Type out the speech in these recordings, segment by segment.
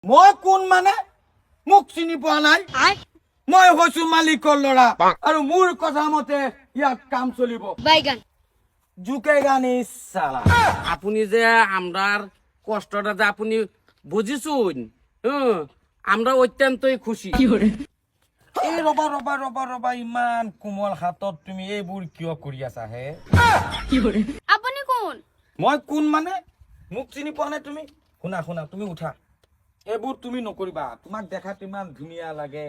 মই কোন মানে মোক চিনি পোৱা নাই মই হৈছো মালিকৰ ল'ৰা আৰু মোৰ কথা মতে ইয়াত কাম চলিব বাইগান জুকে গানি সালা আপনি যে আমরার কষ্টটা যে আপনি বুঝিছুন আমরা অত্যন্তই খুশি এই ৰবা ৰবা ৰবা ৰবা ইমান কোমল হাতত তুমি এইবোৰ কিয় কৰি আছা হে আপনি কোন মই কোন মানে মোক চিনি পোৱা নাই তুমি শুনা শুনা তুমি উঠা এইবোৰ তুমি নকৰিবা তোমাক দেখাত ইমান ধুনীয়া লাগে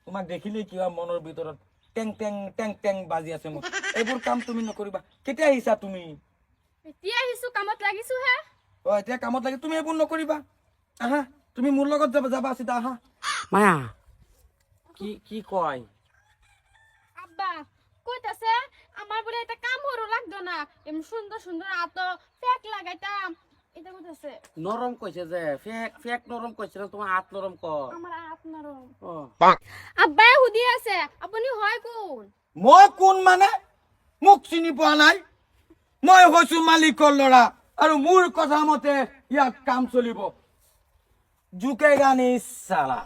তোমাক দেখিলে কিবা মনৰ ভিতৰত টেং টেং টেং টেং বাজি আছে মোক এইবোৰ কাম তুমি নকৰিবা কেতিয়া আহিছা তুমি এতিয়া আহিছো কামত লাগিছো হে অ এতিয়া কামত লাগি তুমি এইবোৰ নকৰিবা আহা তুমি মোৰ লগত যাবা চিধা আহা মায়া কি কি কয় আব্বা কইত আছে আমার বলে এটা কাম হরো লাগতো না এমন সুন্দর সুন্দর আতো ফেক লাগাইতাম এটা কইত আছে নরম কইছে যে ফেক ফেক নরম কইছে না তোমার হাত নরম কর আমার হাত নরম ও আব্বা হুদি আছে আপনি হয় কোন মই কোন মানে মোক চিনি পোৱা নাই মই হৈছো মালিকৰ ল'ৰা আৰু মোৰ কথা মতে ইয়াত কাম চলিব জুকে গানি সালা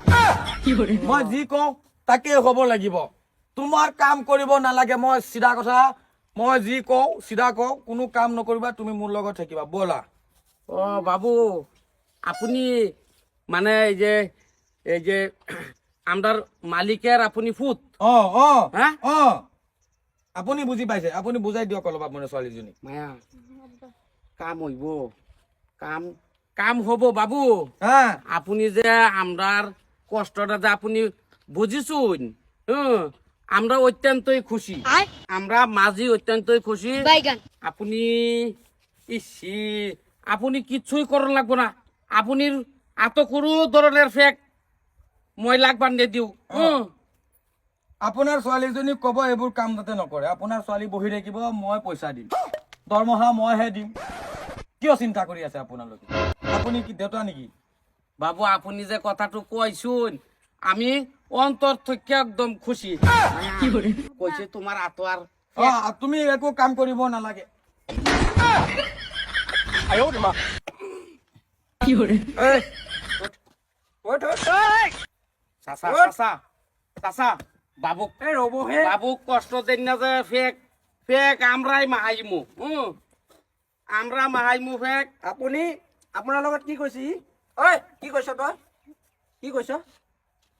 মই যি কওঁ তাকে হ'ব লাগিব তোমাৰ কাম কৰিব নালাগে মই সিধা কথা মই যি কওঁ সিধা কওঁ কোনো কাম নকৰিবা তুমি মোৰ লগত থাকিবা বলা ও বাবু আপনি মানে এই যে আমরার মালিকের আপনি ফুত অ অ হা অ আপুনি বুজি পাইছে আপুনি বুজাই দিয়ক অলপ আপোনাৰ ছোৱালীজনী মায়া কাম হইব কাম কাম হব বাবু হা আপনি যে আমরার কষ্টটা যে আপনি বুঝিছুন আমরা অত্যন্তই খুশি আমরা মাঝি অত্যন্তই খুশি বাইগান আপনি ইসি আপনি কিচ্ছুই করন লাগবো না আপনি এত কোনো ধরনের ফেক মই লাগবার নে দিও আপোনাৰ ছোৱালীজনীক ক'ব এইবোৰ কাম যাতে নকৰে আপোনাৰ ছোৱালী বহি থাকিব মই পইচা দিম দৰমহা মইহে দিম কিয় চিন্তা কৰি আছে আপোনালোকে আপুনি কি দেউতা নেকি বাবু আপনি যে কথাটো কইছুন আমি অন্তর থেকে একদম খুশি কইছে তোমার আতো আর তুমি একো কাম কৰিব নালাগে চাচা চাচা চাচা বাবুক ৰ'ব হে বাবুক কষ্ট দেন না যে ফেক ফেক আমৰাই মাহাইমু আমৰা মাহাইমু ফেক আপুনি আপোনাৰ লগত কি কৈছি ঐ কি কৈছ তই কি কৈছ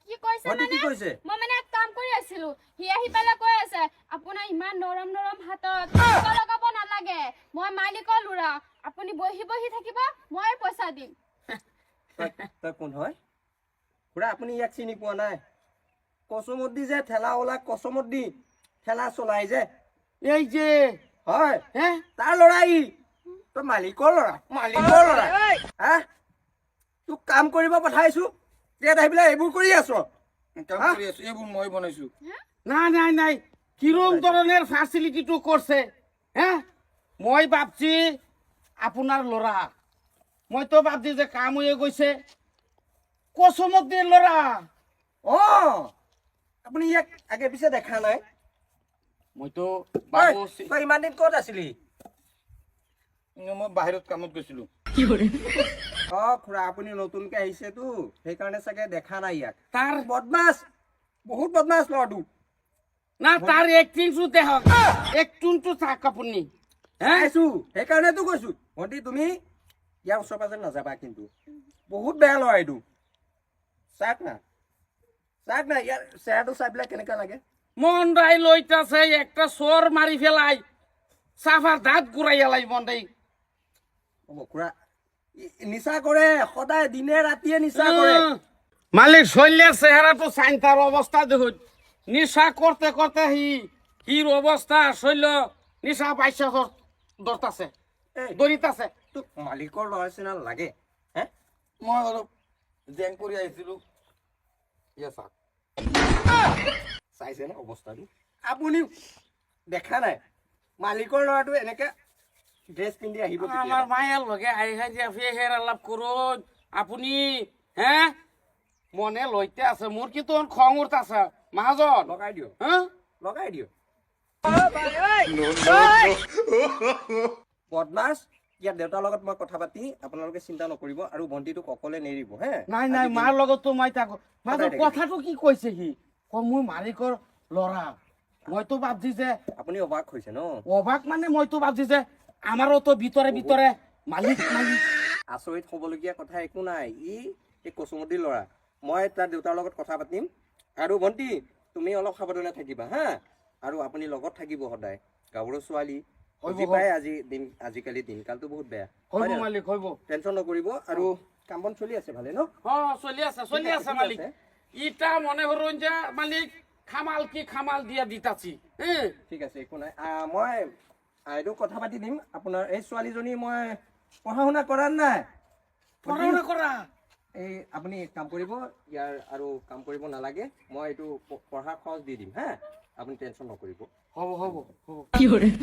কি কইছে ভণ্টি কি মানে কৈছে মই মানে এক কাম কৰি আছিলো হি আহি পেলাই কৈ আছে আপোনাৰ ইমান নৰম নৰম হাতত লগাব নালাগে মই মালিকৰ ল'ৰা আপুনি বহি বহি থাকিব মই পইচা দিম তই কোন হয় খুৰা আপুনি ইয়াক চিনি পোৱা নাই কসমত দি যে ঠেলা ওলা কসমত দি ঠেলা চলাই যে এই যে হয় হে তাৰ ল'ৰা ই তই মালিকৰ ল'ৰা হা তোক কাম কৰিব পঠাইছো ইয়াত আহি পেলাই এইবোৰ কৰি আছ এইবোৰ মই বনাইছো না নাই নাই কিরম ধরনের ফ্যাসিলিটিটো করছে হ্যাঁ মই ভাবছি আপনার লড়া মই তো ভাবছি যে কাম হয়ে গৈছে কসমত দিয়ে লড়া অ আপুনি ইয়াক আগে পিছে দেখা নাই মই তো বাবু তই ইমান দিন ক'ত আছিলি মই বাহিৰত কামত গৈছিলো অ খুৰা আপুনি নতুনকে আহিছেতো সেইকাৰণে চাগে দেখা নাই ইয়াক তাৰ বদমাছ বহুত বদমাছ ল'ৰাটো না তাৰ একটিং টু দেখ একটুন টু থাক আপনি হ্যাঁ চাইছো সেইকাৰণেতো কৈছো ভণ্টি তুমি ইয়াৰ ওচৰ পাজৰে নাযাবা কিন্তু বহুত বেয়া ল'ৰা এইটো চাওক না ইয়াৰ চেহেৰাটো চাই পেলাই কেনেকুৱা লাগে মন ৰাই লইতাছে একটা সৰ মাৰি ফেলাই সাফাৰ দাঁত ঘুৰাই এলাই মন ৰাই হ'ব খুৰা নিচা কৰে সদায় দিনে ৰাতিয়ে নিচা কৰে মালিক শৈলেৰ চেহাৰা তো চাইন তাৰ অবস্থা দেখুন নিশা কৰতে কৰতে হিৰ অবস্থা শৈল নিশা পাইছে ধৰতাছে দৰিতাছে তোক মালিকৰ ল'ৰা নিচিনা লাগে হে মই অলপ জেং কৰি আহিছিলো চাইছে নে অৱস্থাটো আপুনি দেখা নাই মালিকৰ ল'ৰাটো এনেকে ড্ৰেছ পিন্ধি আহিব আমার মায়ের লগে আই হাই যে ফের আলাপ করুন আপনি হ্যাঁ মনে লইতে আছে মোর কি তোর খং উঠতাছে মহাজন লগাই দিয় হ্যাঁ লগাই দিয় বদমাছ ইয়াৰ দেউতাৰ লগত মই কথা পাতি আপোনালোকে চিন্তা নকৰিব আৰু ভণ্টিটোক অকলে নেৰিব হে নাই নাই মাৰ লগতো মই তাক মাজৰ কথাটো কি কৈছে সি মোৰ মালিকৰ ল'ৰা মইতো ভাবছি যে আপুনি অবাক হৈছে ন অবাক মানে মইতো ভাবছি যে আমাৰোতো ভিতৰে ভিতৰে মালিক মালিক আচৰিত হ'বলগীয়া কথা একো নাই এই কচুমতিৰ ল'ৰা মই তাৰ দেউতাৰ লগত কথা পাতিম আৰু ভণ্টি তুমি অলপ সাৱধানে থাকিবা হা আৰু আপুনি লগত থাকিব সদায় গাভৰু ছোৱালী বুজি পায় আজিকালি দিনকালটো বহুত বেয়া হইব মালিক হইব টেনচন নকৰিব আৰু কাম বন চলি আছে ভালে ন চলি আছে মালিক ইটা মনে হরুন যে মালিক খামাল কি খামাল দিয়া দিতাছি ঠিক আছে একো নাই মই এইটো কথা পাতি দিম আপোনাৰ এই ছোৱালীজনী মই পঢ়া শুনা কৰাৰ নাই পড়াশোনা কৰা এই আপুনি কাম কৰিব ইয়াৰ আৰু কাম কৰিব নালাগে মই এইটো পঢ়াৰ খৰচ দি দিম হা আপুনি টেনচন নকৰিব হব